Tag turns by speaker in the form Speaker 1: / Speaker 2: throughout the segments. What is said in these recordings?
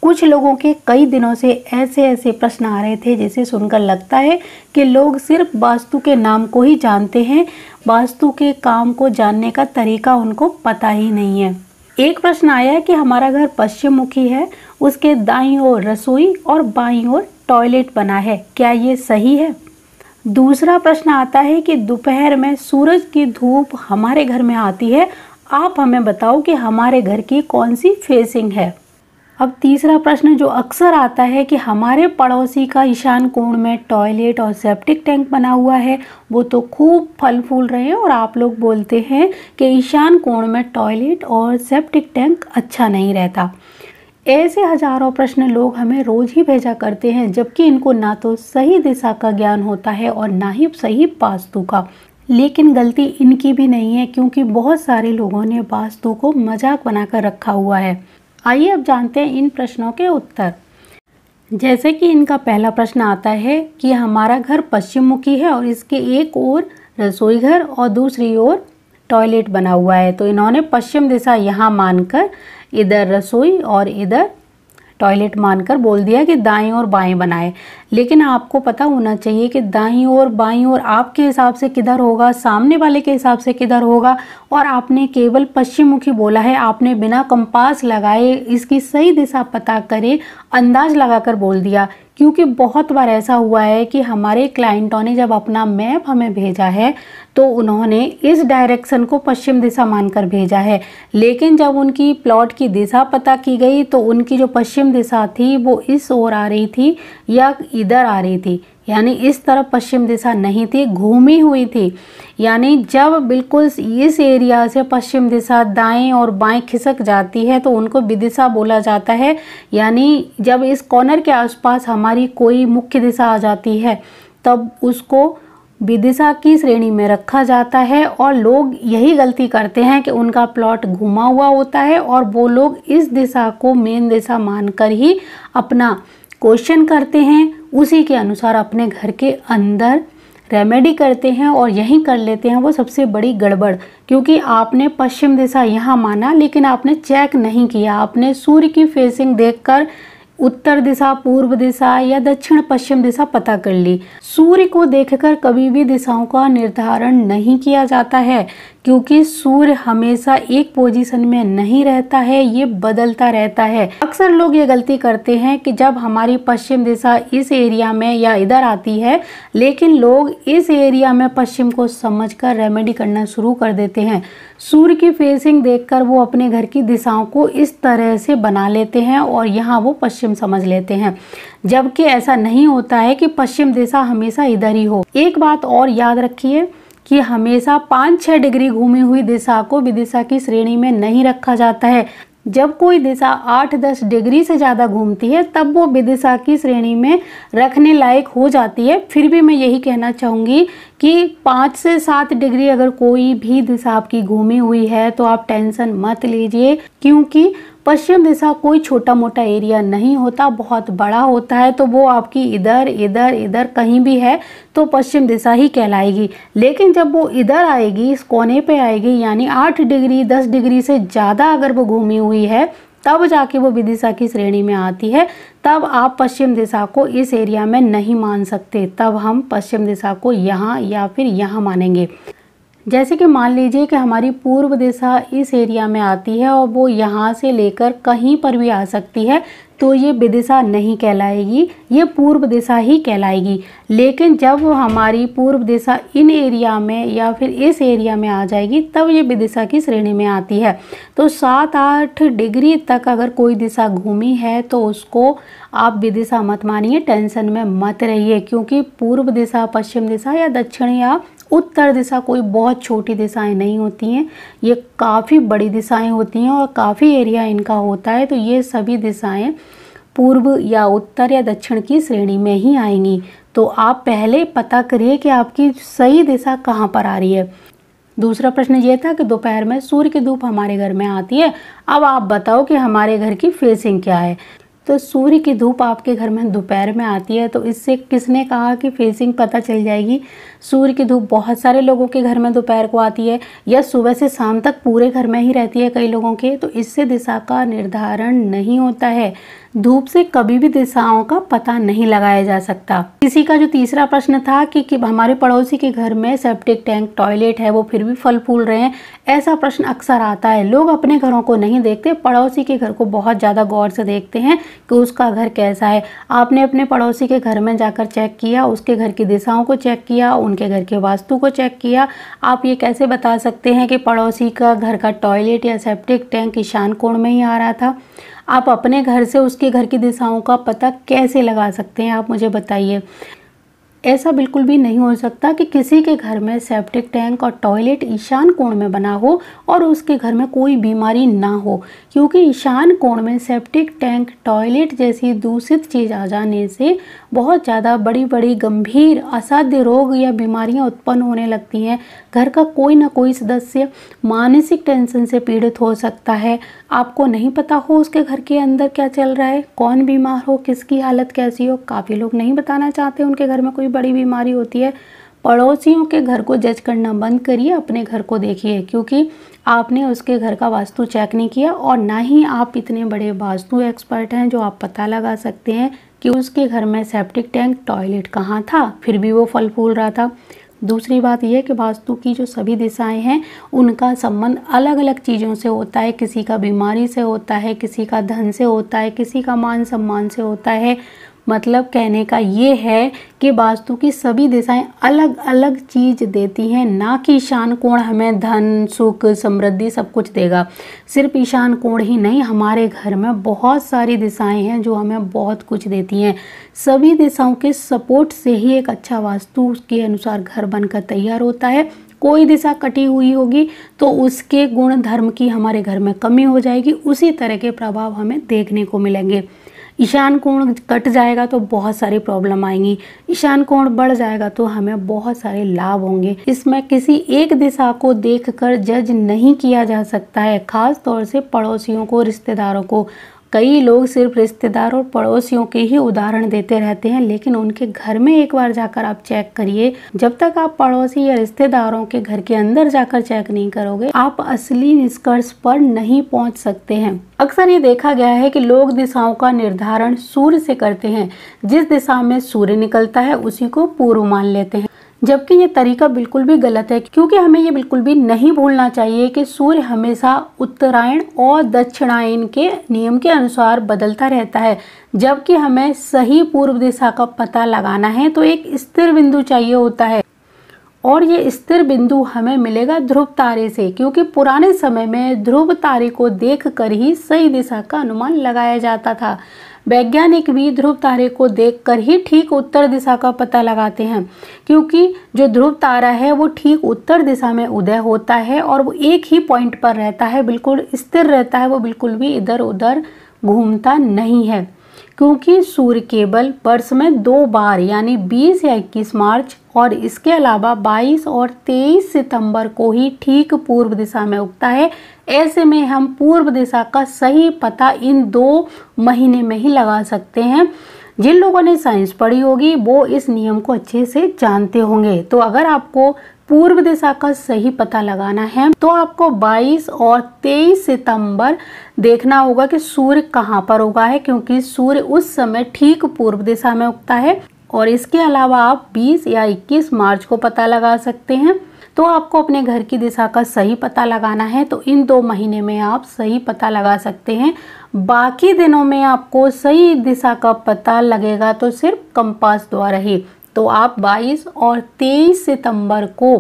Speaker 1: कुछ लोगों के कई दिनों से ऐसे ऐसे प्रश्न आ रहे थे जिसे सुनकर लगता है कि लोग सिर्फ वास्तु के नाम को ही जानते हैं, वास्तु के काम को जानने का तरीका उनको पता ही नहीं है। एक प्रश्न आया कि हमारा घर पश्चिम मुखी है, उसके दाईं ओर रसोई और बाईं ओर टॉयलेट बना है, क्या ये सही है? दूसरा प्रश्न आता है कि दोपहर में सूरज की धूप हमारे घर में आती है, आप हमें बताओ कि हमारे घर की कौन सी फेसिंग है। अब तीसरा प्रश्न जो अक्सर आता है कि हमारे पड़ोसी का ईशान कोण में टॉयलेट और सेप्टिक टैंक बना हुआ है, वो तो खूब फल फूल रहे हैं और आप लोग बोलते हैं कि ईशान कोण में टॉयलेट और सेप्टिक टैंक अच्छा नहीं रहता। ऐसे हजारों प्रश्न लोग हमें रोज ही भेजा करते हैं, जबकि इनको ना तो सही दिशा का ज्ञान होता है और ना ही सही वास्तु का। लेकिन गलती इनकी भी नहीं है, क्योंकि बहुत सारे लोगों ने वास्तु को मजाक बनाकर रखा हुआ है। आइए अब जानते हैं इन प्रश्नों के उत्तर। जैसे कि इनका पहला प्रश्न आता है कि हमारा घर पश्चिम मुखी है और इसके एक ओर रसोई घर और दूसरी ओर टॉयलेट बना हुआ है, तो इन्होंने पश्चिम दिशा यहाँ मानकर इधर रसोई और इधर टॉयलेट मानकर बोल दिया कि दाएं और बाएं बनाए। लेकिन आपको पता होना चाहिए कि दाईं और बाईं और आपके हिसाब से किधर होगा, सामने वाले के हिसाब से किधर होगा, और आपने केवल पश्चिम मुखी बोला है। आपने बिना कंपास लगाए इसकी सही दिशा पता करे अंदाज लगाकर बोल दिया। क्योंकि बहुत बार ऐसा हुआ है कि हमारे क्लाइंटों ने जब अपना मैप हमें भेजा है तो उन्होंने इस डायरेक्शन को पश्चिम दिशा मानकर भेजा है, लेकिन जब उनकी प्लॉट की दिशा पता की गई तो उनकी जो पश्चिम दिशा थी वो इस ओर आ रही थी या इधर आ रही थी, यानी इस तरफ पश्चिम दिशा नहीं थी, घूमी हुई थी। यानी जब बिल्कुल इस एरिया से पश्चिम दिशा दाएं और बाएं खिसक जाती है तो उनको विदिशा बोला जाता है। यानी जब इस कॉर्नर के आसपास हमारी कोई मुख्य दिशा आ जाती है तब उसको विदिशा की श्रेणी में रखा जाता है। और लोग यही गलती करते हैं कि उनका प्लॉट घुमा हुआ होता है और वो लोग इस दिशा को मेन दिशा मानकर ही अपना क्वेश्चन करते हैं, उसी के अनुसार अपने घर के अंदर रेमेडी करते हैं और यही कर लेते हैं वो सबसे बड़ी गड़बड़। क्योंकि आपने पश्चिम दिशा यहाँ माना लेकिन आपने चेक नहीं किया, आपने सूर्य की फेसिंग देखकर उत्तर दिशा, पूर्व दिशा या दक्षिण पश्चिम दिशा पता कर ली। सूर्य को देखकर कभी भी दिशाओं का निर्धारण नहीं किया जाता है, क्योंकि सूर्य हमेशा एक पोजीशन में नहीं रहता है, ये बदलता रहता है। अक्सर लोग ये गलती करते हैं कि जब हमारी पश्चिम दिशा इस एरिया में या इधर आती है, लेकिन लोग इस एरिया में पश्चिम को समझकर रेमेडी करना शुरू कर देते हैं। सूर्य की फेसिंग देखकर वो अपने घर की दिशाओं को इस तरह से बना लेते हैं और यहाँ वो पश्चिम समझ लेते हैं, जबकि ऐसा नहीं होता है कि पश्चिम दिशा हमेशा इधर ही हो। एक बात और याद रखिए कि हमेशा 5-6 डिग्री घूमी हुई दिशा को विदिशा की श्रेणी में नहीं रखा जाता है। जब कोई दिशा 8-10 डिग्री से ज़्यादा घूमती है तब वो विदिशा की श्रेणी में रखने लायक हो जाती है। फिर भी मैं यही कहना चाहूँगी कि 5 से 7 डिग्री अगर कोई भी दिशा आपकी घूमी हुई है तो आप टेंशन मत लीजिए, क्योंकि पश्चिम दिशा कोई छोटा मोटा एरिया नहीं होता, बहुत बड़ा होता है। तो वो आपकी इधर इधर इधर कहीं भी है तो पश्चिम दिशा ही कहलाएगी। लेकिन जब वो इधर आएगी, इस कोने पे आएगी, यानी 8 डिग्री 10 डिग्री से ज़्यादा अगर वो घूमी हुई है तब जाके वो विदिशा की श्रेणी में आती है। तब आप पश्चिम दिशा को इस एरिया में नहीं मान सकते, तब हम पश्चिम दिशा को यहाँ या फिर यहाँ मानेंगे। जैसे कि मान लीजिए कि हमारी पूर्व दिशा इस एरिया में आती है और वो यहाँ से लेकर कहीं पर भी आ सकती है, तो ये विदिशा नहीं कहलाएगी, ये पूर्व दिशा ही कहलाएगी। लेकिन जब हमारी पूर्व दिशा इन एरिया में या फिर इस एरिया में आ जाएगी तब ये विदिशा की श्रेणी में आती है। तो 7-8 डिग्री तक अगर कोई दिशा घूमी है तो उसको आप विदिशा मत मानिए, टेंशन में मत रहिए, क्योंकि पूर्व दिशा, पश्चिम दिशा या दक्षिण या उत्तर दिशा कोई बहुत छोटी दिशाएं नहीं होती हैं, ये काफ़ी बड़ी दिशाएं होती हैं और काफ़ी एरिया इनका होता है। तो ये सभी दिशाएं पूर्व या उत्तर या दक्षिण की श्रेणी में ही आएंगी। तो आप पहले पता करिए कि आपकी सही दिशा कहाँ पर आ रही है। दूसरा प्रश्न ये था कि दोपहर में सूर्य की धूप हमारे घर में आती है, अब आप बताओ कि हमारे घर की फेसिंग क्या है। तो सूर्य की धूप आपके घर में दोपहर में आती है, तो इससे किसने कहा कि फेसिंग पता चल जाएगी। सूर्य की धूप बहुत सारे लोगों के घर में दोपहर को आती है या सुबह से शाम तक पूरे घर में ही रहती है कई लोगों के, तो इससे दिशा का निर्धारण नहीं होता है। धूप से कभी भी दिशाओं का पता नहीं लगाया जा सकता। किसी का जो तीसरा प्रश्न था कि हमारे पड़ोसी के घर में सेप्टिक टैंक, टॉयलेट है, वो फिर भी फल फूल रहे हैं, ऐसा प्रश्न अक्सर आता है। लोग अपने घरों को नहीं देखते, पड़ोसी के घर को बहुत ज़्यादा गौर से देखते हैं कि उसका घर कैसा है। आपने अपने पड़ोसी के घर में जाकर चेक किया, उसके घर की दिशाओं को चेक किया, उनके घर के वास्तु को चेक किया। आप ये कैसे बता सकते हैं कि पड़ोसी का घर का टॉयलेट या सेप्टिक टैंक ईशान कोण में ही आ रहा था? आप अपने घर से उसके घर की दिशाओं का पता कैसे लगा सकते हैं, आप मुझे बताइए। ऐसा बिल्कुल भी नहीं हो सकता कि किसी के घर में सेप्टिक टैंक और टॉयलेट ईशान कोण में बना हो और उसके घर में कोई बीमारी ना हो, क्योंकि ईशान कोण में सेप्टिक टैंक, टॉयलेट जैसी दूषित चीज़ आ जाने से बहुत ज़्यादा बड़ी बड़ी गंभीर असाध्य रोग या बीमारियां उत्पन्न होने लगती हैं। घर का कोई ना कोई सदस्य मानसिक टेंशन से पीड़ित हो सकता है। आपको नहीं पता हो उसके घर के अंदर क्या चल रहा है, कौन बीमार हो, किसकी हालत कैसी हो। काफ़ी लोग नहीं बताना चाहते उनके घर में कोई बड़ी बीमारी होती है। पड़ोसियों के घर को जज करना बंद करिए, अपने घर को देखिए, क्योंकि आपने उसके घर का वास्तु चेक नहीं किया और ना ही आप इतने बड़े वास्तु एक्सपर्ट हैं जो आप पता लगा सकते हैं कि उसके घर में सेप्टिक टैंक, टॉयलेट कहाँ था, फिर भी वो फल फूल रहा था। दूसरी बात यह कि वास्तु की जो सभी दिशाएं हैं उनका संबंध अलग अलग चीज़ों से होता है। किसी का बीमारी से होता है, किसी का धन से होता है, किसी का मान सम्मान से होता है। मतलब कहने का ये है कि वास्तु की सभी दिशाएं अलग अलग चीज़ देती हैं, ना कि ईशान कोण हमें धन, सुख, समृद्धि सब कुछ देगा। सिर्फ ईशान कोण ही नहीं, हमारे घर में बहुत सारी दिशाएं हैं जो हमें बहुत कुछ देती हैं। सभी दिशाओं के सपोर्ट से ही एक अच्छा वास्तु के अनुसार घर बनकर तैयार होता है। कोई दिशा कटी हुई होगी तो उसके गुण धर्म की हमारे घर में कमी हो जाएगी, उसी तरह के प्रभाव हमें देखने को मिलेंगे। ईशान कोण कट जाएगा तो बहुत सारी प्रॉब्लम आएंगी, ईशान कोण बढ़ जाएगा तो हमें बहुत सारे लाभ होंगे। इसमें किसी एक दिशा को देखकर जज नहीं किया जा सकता है, खास तौर से पड़ोसियों को, रिश्तेदारों को। कई लोग सिर्फ रिश्तेदार और पड़ोसियों के ही उदाहरण देते रहते हैं, लेकिन उनके घर में एक बार जाकर आप चेक करिए। जब तक आप पड़ोसी या रिश्तेदारों के घर के अंदर जाकर चेक नहीं करोगे, आप असली निष्कर्ष पर नहीं पहुंच सकते हैं। अक्सर ये देखा गया है कि लोग दिशाओं का निर्धारण सूर्य से करते हैं। जिस दिशा में सूर्य निकलता है उसी को पूर्व मान लेते हैं, जबकि ये तरीका बिल्कुल भी गलत है, क्योंकि हमें ये बिल्कुल भी नहीं भूलना चाहिए कि सूर्य हमेशा उत्तरायण और दक्षिणायन के नियम के अनुसार बदलता रहता है। जबकि हमें सही पूर्व दिशा का पता लगाना है तो एक स्थिर बिंदु चाहिए होता है, और ये स्थिर बिंदु हमें मिलेगा ध्रुव तारे से, क्योंकि पुराने समय में ध्रुव तारे को देखकर ही सही दिशा का अनुमान लगाया जाता था। वैज्ञानिक भी ध्रुव तारे को देखकर ही ठीक उत्तर दिशा का पता लगाते हैं, क्योंकि जो ध्रुव तारा है वो ठीक उत्तर दिशा में उदय होता है और वो एक ही पॉइंट पर रहता है, बिल्कुल स्थिर रहता है, वो बिल्कुल भी इधर उधर घूमता नहीं है। क्योंकि सूर्य केवल वर्ष में 2 बार यानी 20 या 21 मार्च और इसके अलावा 22 और 23 सितंबर को ही ठीक पूर्व दिशा में उगता है। ऐसे में हम पूर्व दिशा का सही पता इन 2 महीने में ही लगा सकते हैं। जिन लोगों ने साइंस पढ़ी होगी वो इस नियम को अच्छे से जानते होंगे। तो अगर आपको पूर्व दिशा का सही पता लगाना है तो आपको 22 और 23 सितंबर देखना होगा कि सूर्य कहाँ पर उगा है, क्योंकि सूर्य उस समय ठीक पूर्व दिशा में उगता है। और इसके अलावा आप 20 या 21 मार्च को पता लगा सकते हैं। तो आपको अपने घर की दिशा का सही पता लगाना है तो इन 2 महीने में आप सही पता लगा सकते हैं। बाकी दिनों में आपको सही दिशा का पता लगेगा तो सिर्फ कंपास द्वारा ही। तो आप 22 और 23 सितंबर को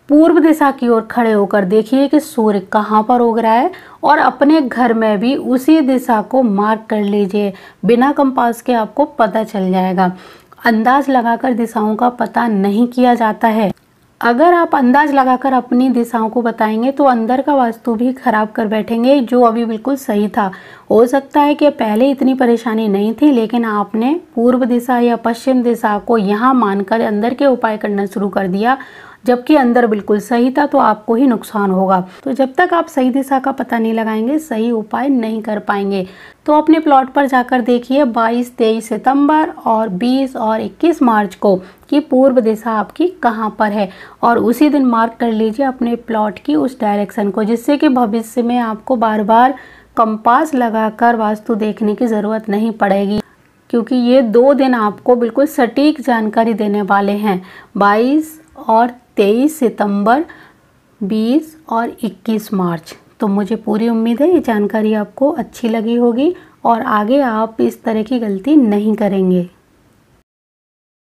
Speaker 1: पूर्व दिशा की ओर खड़े होकर देखिए कि सूर्य कहाँ पर उग रहा है, और अपने घर में भी उसी दिशा को मार्क कर लीजिए। बिना कंपास के आपको पता चल जाएगा। अंदाज लगाकर दिशाओं का पता नहीं किया जाता है। अगर आप अंदाज लगाकर अपनी दिशाओं को बताएंगे तो अंदर का वास्तु भी खराब कर बैठेंगे, जो अभी बिल्कुल सही था। हो सकता है कि पहले इतनी परेशानी नहीं थी, लेकिन आपने पूर्व दिशा या पश्चिम दिशा को यहाँ मानकर अंदर के उपाय करना शुरू कर दिया, जबकि अंदर बिल्कुल सही था, तो आपको ही नुकसान होगा। तो जब तक आप सही दिशा का पता नहीं लगाएंगे, सही उपाय नहीं कर पाएंगे। तो अपने प्लॉट पर जाकर देखिए 22-23 सितंबर और 20 और 21 मार्च को कि पूर्व दिशा आपकी कहाँ पर है, और उसी दिन मार्क कर लीजिए अपने प्लॉट की उस डायरेक्शन को, जिससे कि भविष्य में आपको बार बार कंपास लगाकर वास्तु देखने की ज़रूरत नहीं पड़ेगी, क्योंकि ये 2 दिन आपको बिल्कुल सटीक जानकारी देने वाले हैं। 22 और 23 सितंबर, 20 और 21 मार्च। तो मुझे पूरी उम्मीद है ये जानकारी आपको अच्छी लगी होगी और आगे आप इस तरह की गलती नहीं करेंगे।